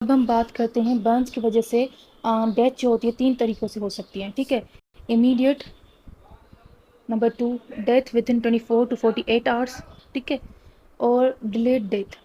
अब हम बात करते हैं बर्न्स की वजह से डेथ जो होती है 3 तरीक़ों से हो सकती है, ठीक है? Immediate, number 2 death within 24 to 48 hours, ठीक है? और डिलेड डेथ,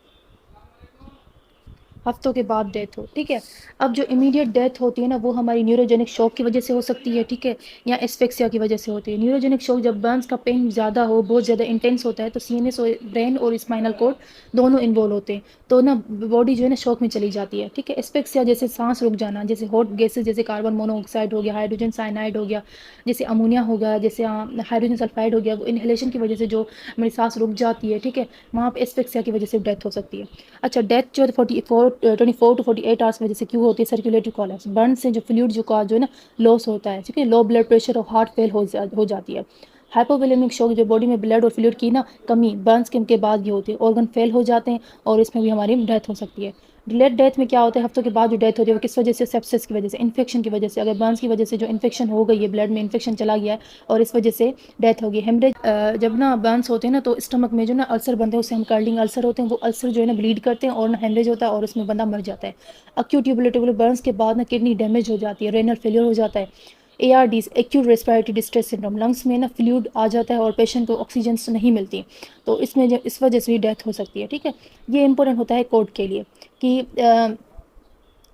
हफ्तों के बाद डेथ हो, ठीक है? अब जो इमीडिएट डेथ होती है ना, वो हमारी न्यूरोजेनिक शॉक की वजह से हो सकती है, ठीक है? या एस्फिक्सिया की वजह से होती है। न्यूरोजेनिक शॉक जब बर्न्स का पेन ज़्यादा हो, बहुत ज़्यादा इंटेंस होता है, तो सीएनएस और ब्रेन और स्पाइनल कॉर्ड दोनों इन्वॉल्व होते हैं, तो ना बॉडी जो है ना शॉक में चली जाती है, ठीक है? एस्फिक्सिया जैसे सांस रुक जाना, जैसे हॉट गैसेस जैसे कार्बन मोनोऑक्साइड हो गया, हाइड्रोजन साइनाइड हो गया, जैसे अमोनिया हो गया, जैसे हाइड्रोजन सल्फाइड हो गया, वो इनहेलेशन की वजह से जो हमारी सांस रुक जाती है, ठीक है? वहाँ पे एस्फिक्सिया की वजह से डेथ हो सकती है। अच्छा, डेथ जो 24 टू 48 आवर्स वजह से क्यों होती है? सर्कुलेटरी कोलैप्स, बर्न से जो फ्लूइड जो है ना लॉस होता है, ठीक है? लो ब्लड प्रेशर और हार्ट फेल हो जाती है। हाइपोवोलेमिक शॉक, जो बॉडी में ब्लड और फ्लूइड की ना कमी बर्न्स के बाद ये होती है, ऑर्गन फेल हो जाते हैं और इसमें भी हमारी डेथ हो सकती है। डिलेड डेथ में क्या होता है? हफ्तों के बाद जो डेथ होती है वो किस वजह से? सेप्सिस की वजह से, इन्फेक्शन की वजह से। अगर बर्न्स की वजह से जो इन्फेक्शन हो गई है, ब्लड में इन्फेक्शन चला गया है और इस वजह से डेथ होगी। हेमरेज, जब ना बर्न्स होते हैं ना तो स्टमक में जो ना अल्सर बनते हैं, उसे हम कर्लिंग अल्सर होते हैं, वो अल्सर जो है ना ब्लीड करते हैं और ना हेमरेज होता है और उसमें बंदा मर जाता है। अक्यूट ट्यूबुलर बर्न्स के बाद ना किडनी डैमेज हो जाती है, रेनल फेलियर हो जाता है। ARDs, acute respiratory distress syndrome, lungs में ना फ्लूइड आ जाता है और पेशेंट को ऑक्सीजन नहीं मिलती, तो इसमें इस वजह से भी डेथ हो सकती है, ठीक है? ये इंपॉर्टेंट होता है कोर्ट के लिए कि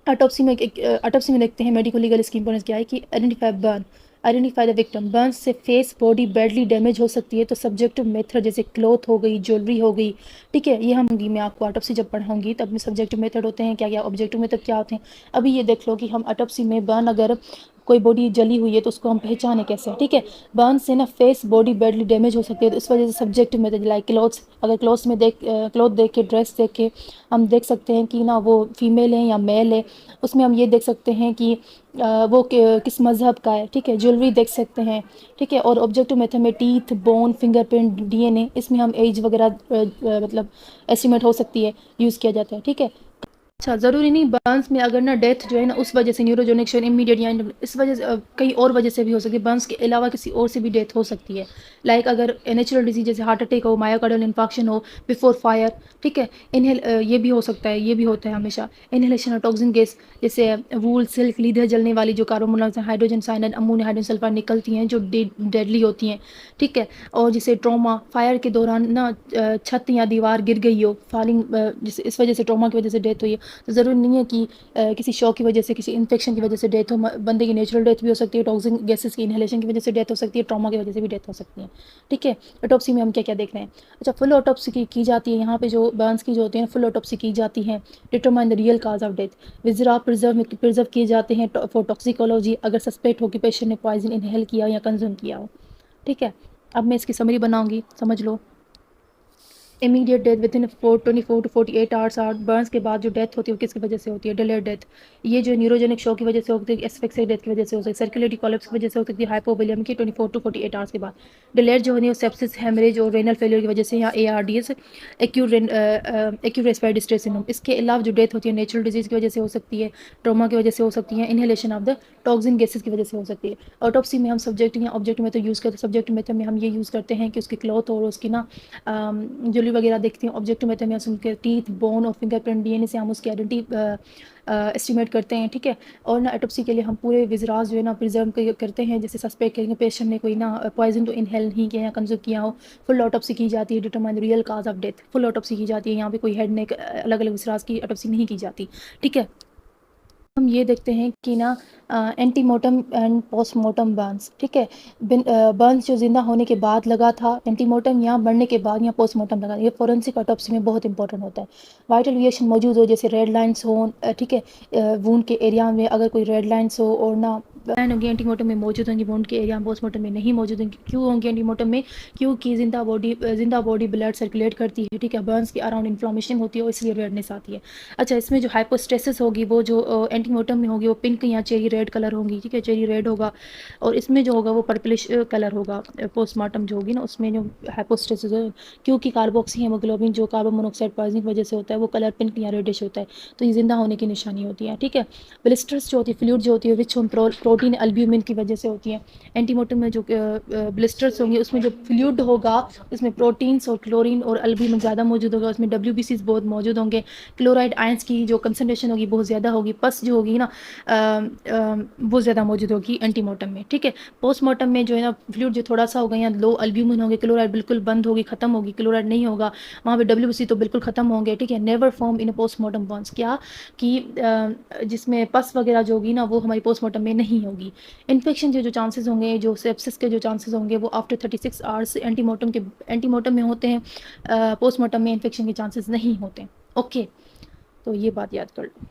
ऑटोप्सी में देखते हैं मेडिको लीगल इसकी इंपॉर्टेंस क्या है कि आइडेंटिफाई द विक्टिम। बर्न्स से फेस बॉडी बैडली डैमेज हो सकती है, तो सब्जेक्टिव मेथड जैसे क्लॉथ हो गई, ज्वेलरी हो गई, ठीक है? ये मैं आपको ऑटोप्सी जब पढ़ाऊंगी तब में सब्जेक्टिव मेथड होते हैं क्या क्या, ऑब्जेक्टिव मेथड क्या होते हैं। अभी ये देख लो कि हम ऑटोप्सी में बर्न अगर कोई बॉडी जली हुई है तो उसको हम पहचाने कैसे, ठीक है? बर्न से ना फेस बॉडी बैडली डैमेज हो सकती है, तो इस वजह से सब्जेक्टिव मेथड लाइक क्लॉथ्स, अगर क्लॉथ देख के, ड्रेस देख के हम देख सकते हैं कि ना वो फीमेल है या मेल है। उसमें हम ये देख सकते हैं कि वो किस मज़हब का है, ठीक है? ज्वेलरी देख सकते हैं, ठीक है? और ऑब्जेक्टिव मेथड में टीथ, बोन, फिंगरप्रिंट, DNA, इसमें हम एज वगैरह मतलब एस्टिमेट हो सकती है, यूज़ किया जाता है, ठीक है? अच्छा, ज़रूरी नहीं बर्न्स में अगर ना डेथ जो है ना उस वजह से न्यूरोजेनिक शॉक इमीडिएट या इस वजह से कई और वजह से भी हो सकती है। बर्न्स के अलावा किसी और से भी डेथ हो सकती है, लाइक अगर नेचुरल डिजीज जैसे हार्ट अटैक हो, मायोकार्डियल इन्फार्क्शन हो बिफोर फायर, ठीक है? ये भी हो सकता है, ये भी होता है हमेशा। इनहेलेशन ऑफ टॉक्सिन गैस जैसे वूल, सिल्क, लीदर जलने वाली जो carbon monoxide, hydrogen cyanide, ammonia, hydrogen sulphide निकलती हैं जो डेडली होती हैं, ठीक है? और जैसे ट्रॉमा, फायर के दौरान ना छत या दीवार गिर गई हो, फॉलिंग, जिस इस वजह से ट्रॉमा की वजह से डेथ हुई है, तो ज़रूरी नहीं है कि किसी शॉक की वजह से, किसी इन्फेक्शन की वजह से डेथ हो। बंदे की नेचुरल डेथ भी हो सकती है, टॉक्सिक गैसेस की इनहेलेशन की वजह से डेथ हो सकती है, ट्रॉमा की वजह से भी डेथ हो सकती है, ठीक है? ऑटोप्सी में हम क्या क्या देख रहे हैं? अच्छा, फुल ऑटोप्सी की जाती है यहाँ पे, जो बर्न्स की जो होती है फुल ऑटोप्सी की जाती है, determine the real cause of death. Viscera preserve किए जाते हैं फॉर टॉक्सिकोलॉजी, अगर सस्पेक्ट हो कि पेशेंट ने पॉइजन इनहेल किया या कंज्यूम किया हो, ठीक है? अब मैं इसकी समरी बनाऊंगी, समझ लो। Immediate death within 24 to 48 hours burns के बाद जो डेथ होती है वो किसकी वजह से होती है? Delayed death. ये जो न्यूरोजेनिक शॉक की वजह से होती है, एस्फिक्सिया डेथ की वजह से हो सकती है, सर्कुलेटरी कोलैप्स की वजह से हो सकती है, हाइपोवोलियम की 24 टू 48 आवर्स के बाद। डिलेड जो होती है सेप्सिस, हेमरेज और रेनल फेलियर की वजह से, या ARDS, acute respiratory distress syndrome. इसके अलावा जो डेथ होती है नेचुरल डिजीज की वजह से हो सकती है, ट्रॉमा की वजह से हो सकती है, inhalation of the toxin gases की वजह से हो सकती है। ऑटोप्सी में हम सब्जेक्ट या ऑब्जेक्ट मेथड यूज़ करते हैं। सब्जेक्ट मेथड में हम ये यूज़ करते हैं कि उसकी क्लॉथ और उसकी ना ज्वेलरी वगैरह देखते हैं। ऑब्जेक्टिव मेथड में उनके टीथ, बोन और फिंगरप्रिंट, DNA से हम उसकी आइडेंटिटी एस्टिमेट करते हैं, ठीक है? और ना ऑटोप्सी के लिए हम पूरे विजरास जो है ना प्रिजर्व करते हैं, जैसे सस्पेक्ट करेंगे पेशेंट ने कोई ना पॉइजन तो इनहेल नहीं किया या कंज्यूम किया हो। फुल ऑटोप्सी की जाती है, determine real cause of death. Full autopsy की जाती है, यहाँ पे कोई हेड नेक अलग अलग विजरास की ऑटोप्सी नहीं की जाती, ठीक है? हम ये देखते हैं कि ना एंटीमोर्टम एंड पोस्टमॉर्टम बर्न्स, ठीक है? बर्न्स जो जिंदा होने के बाद लगा था, एंटीमोर्टम या मरने के बाद या पोस्टमॉर्टम लगा, ये फोरेंसिक ऑटोप्सी में बहुत इंपॉर्टेंट होता है। वाइटल वेरिएशन मौजूद हो, जैसे रेड लाइन्स हो, ठीक है? वूंड के एरिया में अगर कोई रेड लाइन्स हो और ना लाइन होंगी एंटीमोर्टम में मौजूद होंगी, वूंड के एरिया में पोस्टमॉर्टम में नहीं मौजूद होंगी। क्यों होंगी एंटीमोर्टम में? क्योंकि जिंदा बॉडी ब्लड सर्कुलेट करती है, ठीक है? बर्न्स के अराउंड इन्फ्लामेशन होती है और इसलिए रेडनेस आती है। अच्छा, इसमें जो हाइपोस्टेसिस होगी वो जो एंटीमोर्टम में होगी वो पिंक या चेरी रेड कलर होंगी, ठीक है, चेरी रेड होगा। और इसमें जो होगा वो पर्पलिश कलर होगा। पोस्टमार्टम जो होगी ना उसमें जो हाइपोस्टेसिस, क्योंकि कार्बोक्सी हीमोग्लोबिन जो कार्बन मोनोऑक्साइड पॉइजनिंग की वजह से होता है वो कलर पिंक या रेडिश होता है, तो ये जिंदा होने की निशानी होती है, ठीक है। ब्लिस्टर्स जो होती है, फ्लूइड जो होती है, विच प्रोटीन एल्ब्यूमिन की वजह से होती है। एंटीमोर्टम में जो ब्लिस्टर्स होंगे उसमें जो फ्लूइड होगा उसमें प्रोटीन्स और क्लोरीन और एल्ब्यूमिन ज़्यादा मौजूद होगा, उसमें WBCs बहुत मौजूद होंगे, क्लोराइड आयंस की जो कंसनट्रेशन होगी बहुत ज़्यादा होगी, पस जो होगी ना बहुत ज़्यादा मौजूद होगी एंटीमोर्टम में, ठीक है। पोस्टमार्टम में जो है ना फ्लूइड जो थोड़ा सा होगा या लो एल्ब्यूमिन होंगे, क्लोराइड बिल्कुल बंद होगी, खत्म होगी, क्लोराइड नहीं होगा, वहाँ पे WBC तो बिल्कुल खत्म होंगे, ठीक है। Never form in postmortem bonds, क्या कि जिसमें पस वगैरह जो होगी ना वो हमारी पोस्टमार्टम में नहीं होगी। इन्फेक्शन के जो चांसेस होंगे, जो सेप्सिस के जो चांसेस होंगे वो आफ्टर 36 आवर्स एंटीमोर्टम में होते हैं। पोस्टमार्टम में इन्फेक्शन के चांसेस नहीं होते। ओके, तो ये बात याद कर लो।